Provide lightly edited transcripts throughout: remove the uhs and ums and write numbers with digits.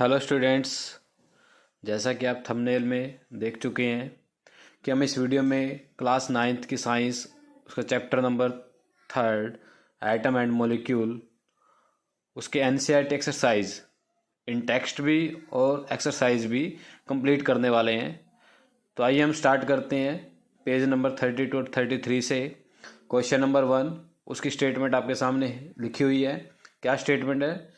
Hello students, जैसा कि आप थंबनेल में देख चुके हैं कि हम इस वीडियो में क्लास 9th की साइंस उसका chapter number 3 atom and molecule उसके एनसीईआरटी एक्सरसाइज इन टेक्स्ट भी और एक्सरसाइज भी कंप्लीट करने वाले हैं। तो आइए हम स्टार्ट करते हैं पेज नंबर 32 और 33 से। क्वेश्चन नंबर 1, उसकी स्टेटमेंट आपके सामने लिखी हुई है। क्या स्टेटमेंट है?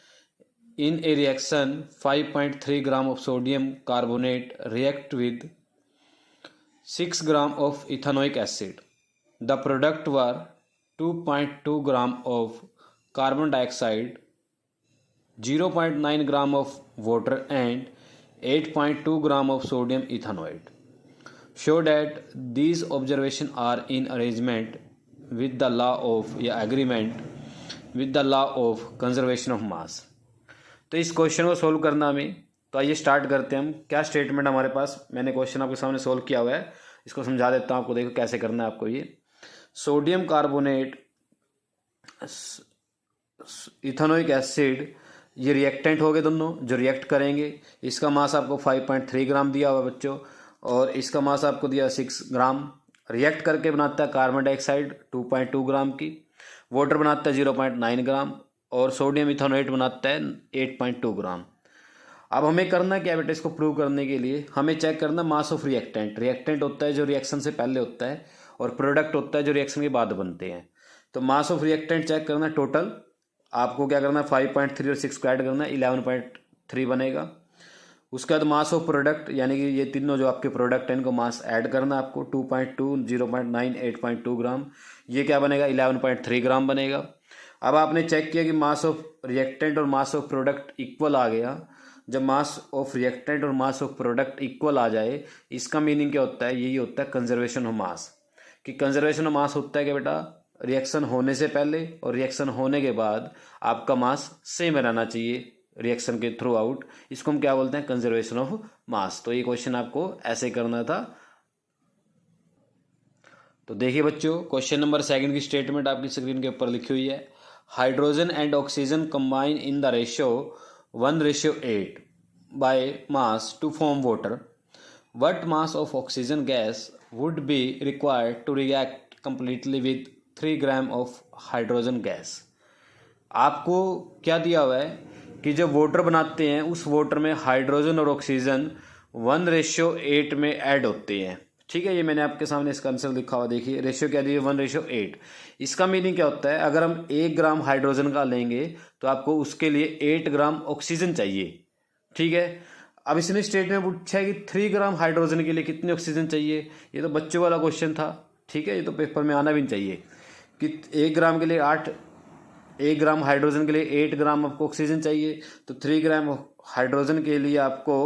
In a reaction, 5.3 gram of sodium carbonate react with 6 gram of ethanoic acid. The product were 2.2 gram of carbon dioxide, 0.9 gram of water and 8.2 gram of sodium ethanoate. Show that these observations are in arrangement with the law of agreement with the law of conservation of mass. तो इस question को solve करना हमें, तो आइए start करते हैं हम। क्या स्टेटमेंट हमारे पास, मैंने क्वेश्चन आपके सामने सोल्व किया हुआ है, इसको समझा देता हूँ आपको। देखो कैसे करना है आपको। ये सोडियम कार्बोनेट, इथेनोइक एसिड, ये रिएक्टेंट हो गए दोनों जो रिएक्ट करेंगे। इसका मास आपको 5.3 ग्राम दिया हुआ बच्चों, और इसका मास आपको दिया 6 ग्राम। रिएक्ट करके बनाता है कार्बन डाइऑक्साइड 2.2 ग्राम की, वाटर बनाता है 0.9 ग्राम, और सोडियम इथेनोएट बनाता है 8.2 ग्राम। अब हमें करना क्या है बेटा? इसको प्रूव करने के लिए हमें चेक करना मास ऑफ रिएक्टेंट। रिएक्टेंट होता है जो रिएक्शन से पहले होता है, और प्रोडक्ट होता है जो रिएक्शन के बाद बनते हैं। तो मास ऑफ रिएक्टेंट चेक करना टोटल। आपको क्या करना है? 5.3 और 6 को ऐड करना है, 11.3 बनेगा। उसके बाद मास ऑफ प्रोडक्ट, यानी कि ये तीनों जो आपके प्रोडक्ट हैं इनको मास ऐड करना है आपको। 2.2, 0.9, 8.2 ग्राम, ये क्या बनेगा? 11.3 ग्राम बनेगा। अब आपने चेक किया कि मास ऑफ रिएक्टेंट और मास ऑफ प्रोडक्ट इक्वल आ गया। जब मास ऑफ रिएक्टेंट और मास ऑफ प्रोडक्ट इक्वल आ जाए, इसका मीनिंग क्या होता है? यही होता है कंजर्वेशन ऑफ मास। कि कंजर्वेशन ऑफ मास होता है कि बेटा रिएक्शन होने से पहले और रिएक्शन होने के बाद आपका मास सेम रहना चाहिए रिएक्शन के थ्रू आउट। इसको हम क्या बोलते हैं? कंजर्वेशन ऑफ मास। तो ये क्वेश्चन आपको ऐसे करना था। तो देखिए बच्चों, क्वेश्चन नंबर 2 की स्टेटमेंट आपकी स्क्रीन के ऊपर लिखी हुई है। Hydrogen and oxygen combine in the ratio 1:8 by mass to form water. What mass of oxygen gas would be required to react completely with 3 gram of hydrogen gas? आपको क्या दिया हुआ है कि जब वाटर बनाते हैं उस वाटर में हाइड्रोजन और ऑक्सीजन 1:8 में ऐड होते हैं। ठीक है, ये मैंने आपके सामने इसका आंसर लिखा हुआ। देखिए रेशियो क्या दिया? 1:8। इसका मीनिंग क्या होता है? अगर हम 1 ग्राम हाइड्रोजन का लेंगे तो आपको उसके लिए 8 ग्राम ऑक्सीजन चाहिए। ठीक है, अब इसने स्टेटमेंट पूछा है कि 3 ग्राम हाइड्रोजन के लिए कितनी ऑक्सीजन चाहिए। ये तो बच्चों वाला क्वेश्चन था। ठीक है, ये तो पेपर में आना भी नहीं चाहिए कि 1 ग्राम के लिए 1 ग्राम हाइड्रोजन के लिए 8 ग्राम आपको ऑक्सीजन चाहिए। तो 3 ग्राम हाइड्रोजन के लिए आपको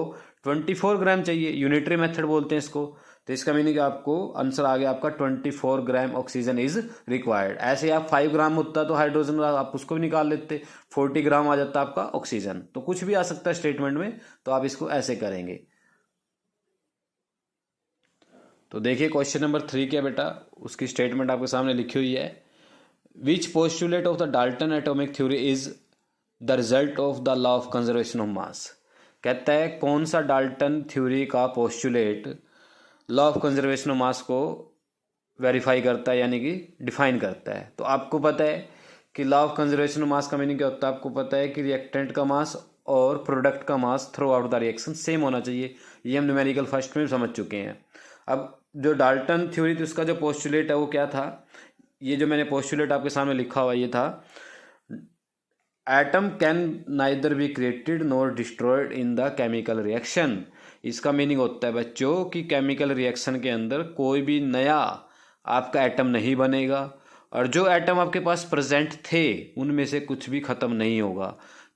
24 ग्राम चाहिए। यूनिटरी मेथड बोलते हैं इसको। तो इसका मीनिंग आपको आंसर आ गया आपका 24 ग्राम ऑक्सीजन इज रिक्वायर्ड। ऐसे आप 5 ग्राम होता तो हाइड्रोजन आप उसको भी निकाल लेते, 40 ग्राम आ जाता आपका ऑक्सीजन। तो कुछ भी आ सकता है स्टेटमेंट में, तो आप इसको ऐसे करेंगे। तो देखिए क्वेश्चन नंबर 3 क्या बेटा, उसकी स्टेटमेंट आपके सामने लिखी हुई है। Which postulate of the Dalton atomic theory is the result of the law of conservation of mass? कहता है कौन सा डाल्टन थ्योरी का postulate law of conservation of mass को वेरीफाई करता है, यानी कि डिफाइन करता है। तो आपको पता है कि लॉ ऑफ कंजर्वेशन ऑफ मास का मीनिंग क्या होता है? आपको पता है कि रिएक्टेंट का मास और प्रोडक्ट का mass throughout the reaction same होना चाहिए। ये हम न्यूमेरिकल फर्स्ट में समझ चुके हैं। अब जो डाल्टन थ्योरी थी उसका जो पोस्टुलेट है वो क्या था? ये जो मैंने पोस्टुलेट आपके सामने लिखा हुआ ये था, atom can neither be created nor destroyed in the chemical reaction. इसका मीनिंग होता है बच्चों कि केमिकल रिएक्शन के अंदर कोई भी नया आपका एटम नहीं बनेगा, और जो एटम आपके पास प्रेजेंट थे उनमें से कुछ भी खत्म नहीं होगा।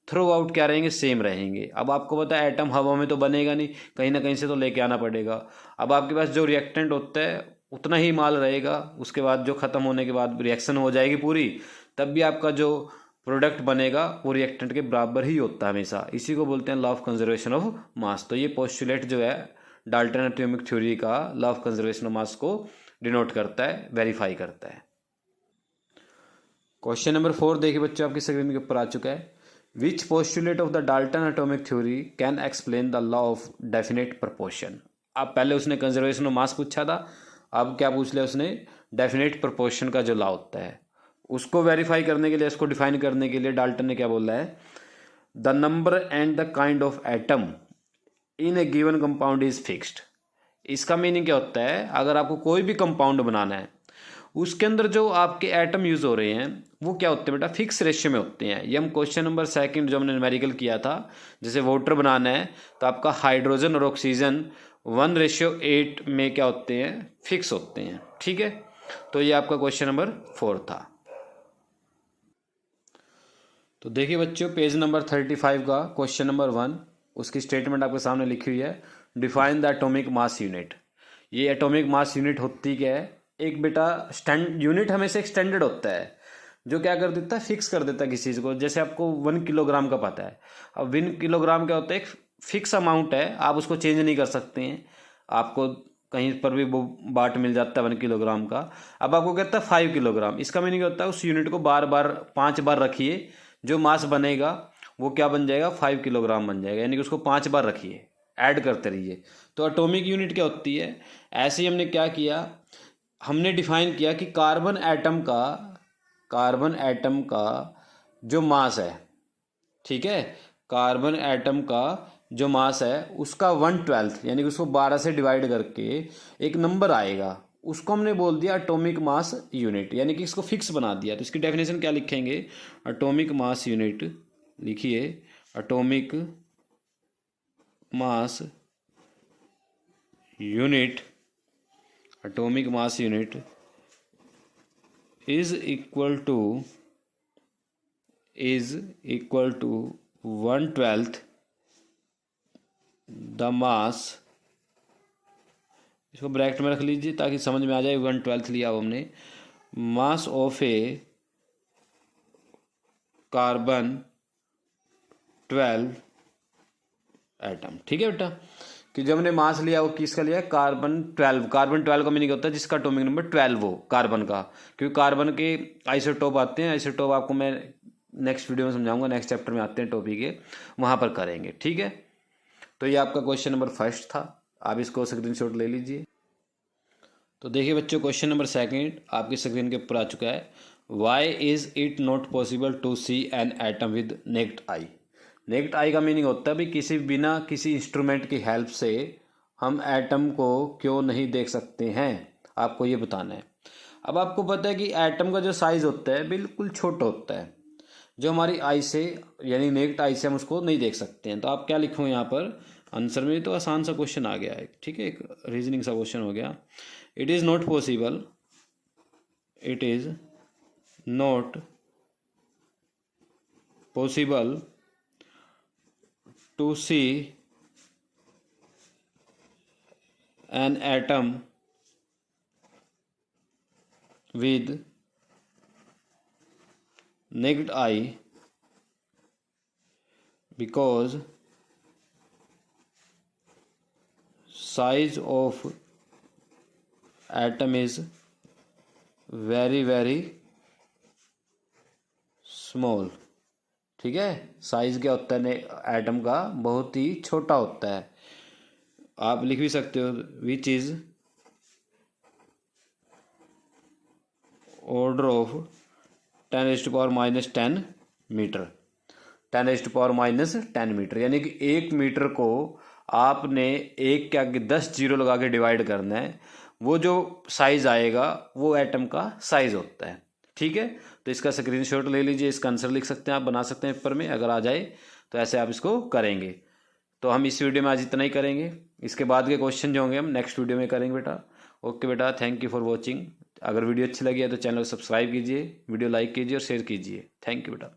थ्रू आउट क्या रहेंगे? सेम रहेंगे। अब आपको पता है एटम हवा में तो बनेगा नहीं, कहीं ना कहीं से तो लेके आना पड़ेगा। अब आपके पास जो रिएक्टेंट होता है उतना ही माल रहेगा, उसके बाद जो खत्म होने के बाद रिएक्शन हो जाएगी पूरी, तब भी आपका जो प्रोडक्ट बनेगा वो रिएक्टेंट के बराबर ही होता है हमेशा। इसी को बोलते हैं लॉ ऑफ कंजर्वेशन ऑफ मास। तो ये पोस्टुलेट जो है डाल्टन एटॉमिक थ्योरी का law of conservation of mass को डिनोट करता है, वेरीफाई करता है। क्वेश्चन नंबर 4 देखिए बच्चों, आपकी स्क्रीन के ऊपर आ चुका है। Which postulate of the Dalton atomic theory can explain the law of definite proportion. अब पहले उसने कंजर्वेशन ऑफ मास पूछा था, अब क्या पूछ लिया उसने, डेफिनेट प्रोपोर्शन का जो लॉ होता है उसको वेरीफाई करने के लिए, उसको डिफाइन करने के लिए डाल्टन ने क्या बोला है, the number and the kind of atom in A given compound is fixed. इसका मीनिंग क्या होता है, अगर आपको कोई भी कंपाउंड बनाना है उसके अंदर जो आपके एटम यूज हो रहे हैं वो क्या होते हैं बेटा, फिक्स रेशियो में होते हैं। ये हम क्वेश्चन नंबर 2 जो हमने न्यूमेरिकल किया था, जैसे वाटर बनाना है तो आपका हाइड्रोजन और ऑक्सीजन 1:8 में क्या होते हैं, फिक्स होते हैं। ठीक है, तो ये आपका क्वेश्चन नंबर 4 था। तो देखिए बच्चों, पेज नंबर 35 का क्वेश्चन नंबर 1, उसकी स्टेटमेंट आपके सामने लिखी हुई है, define the atomic mass unit. ये एटॉमिक मास यूनिट होती क्या है, एक बेटा यूनिट हमेशा एक स्टैंडर्ड होता है जो क्या कर देता है, फिक्स कर देता है किसी चीज़ को। जैसे आपको 1 किलोग्राम का पता है, अब 1 किलोग्राम क्या होता है, एक फिक्स अमाउंट है, आप उसको चेंज नहीं कर सकते हैं, आपको कहीं पर भी वो बाट मिल जाता है 1 किलोग्राम का। अब आपको कहता है 5 किलोग्राम, इसका मीनिंग होता है उस यूनिट को बार बार 5 बार रखिए, जो मास बनेगा वो क्या बन जाएगा, 5 किलोग्राम बन जाएगा, यानी कि उसको 5 बार रखिए, ऐड करते रहिए। तो एटॉमिक यूनिट क्या होती है, ऐसे ही हमने क्या किया, हमने डिफाइन किया कि कार्बन एटम का जो मास है, ठीक है, कार्बन एटम का जो मास है उसका 1/12 यानी कि उसको 12 से डिवाइड करके एक नंबर आएगा, उसको हमने बोल दिया एटॉमिक मास यूनिट, यानी कि इसको फिक्स बना दिया। तो इसकी डेफिनेशन क्या लिखेंगे, एटॉमिक मास यूनिट लिखिए, atomic mass unit, atomic mass unit is equal to 1/12 the mass, इसको ब्रैकेट में रख लीजिए ताकि समझ में आ जाए, 1/12 लिया हो हमने, mass of A carbon 12 atom. ठीक है बेटा, कि जब हमने मास लिया वो किसका लिया है, कार्बन 12। कार्बन 12 का मीनिंग होता है जिसका एटॉमिक नंबर 12 हो कार्बन का, क्योंकि कार्बन के आइसोटोप आते हैं, आइसोटोप आपको मैं नेक्स्ट वीडियो में समझाऊंगा, नेक्स्ट चैप्टर में आते हैं टॉपिक के, वहाँ पर करेंगे। ठीक है, तो ये आपका क्वेश्चन नंबर 1 था, आप इसको स्क्रीनशॉट ले लीजिए। तो देखिए बच्चों, क्वेश्चन नंबर 2 आपकी स्क्रीन के ऊपर आ चुका है, why is it not possible to see an atom with naked eye. Naked eye का मीनिंग होता है भी बिना किसी इंस्ट्रूमेंट की हेल्प से हम एटम को क्यों नहीं देख सकते हैं, आपको ये बताना है। अब आपको पता है कि एटम का जो साइज होता है बिल्कुल छोटा होता है, जो हमारी आई से यानी नेक्ड आई से हम उसको नहीं देख सकते हैं। तो आप क्या लिखो यहाँ पर आंसर में, तो आसान सा क्वेश्चन आ गया है। ठीक है, एक रीजनिंग सा क्वेश्चन हो गया, it is not possible, it is not possible to see an atom with naked eye because size of atom is very very small। ठीक है, साइज क्या होता है एटम का, बहुत ही छोटा होता है। आप लिख भी सकते हो which is order of 10⁻⁻10 metre, 10⁻⁻10 metre, यानी कि 1 मीटर को आपने 1 के आगे 10 जीरो लगा के डिवाइड करना है, वो जो साइज आएगा वो एटम का साइज होता है। ठीक है, तो इसका स्क्रीनशॉट ले लीजिए, इसका आंसर लिख सकते हैं, आप बना सकते हैं पेपर में, अगर आ जाए तो ऐसे आप इसको करेंगे। तो हम इस वीडियो में आज इतना ही करेंगे, इसके बाद के क्वेश्चन जो होंगे हम नेक्स्ट वीडियो में करेंगे बेटा। ओके बेटा, थैंक यू फॉर वॉचिंग। अगर वीडियो अच्छी लगी है तो चैनल को सब्सक्राइब कीजिए, वीडियो लाइक कीजिए और शेयर कीजिए। थैंक यू बेटा।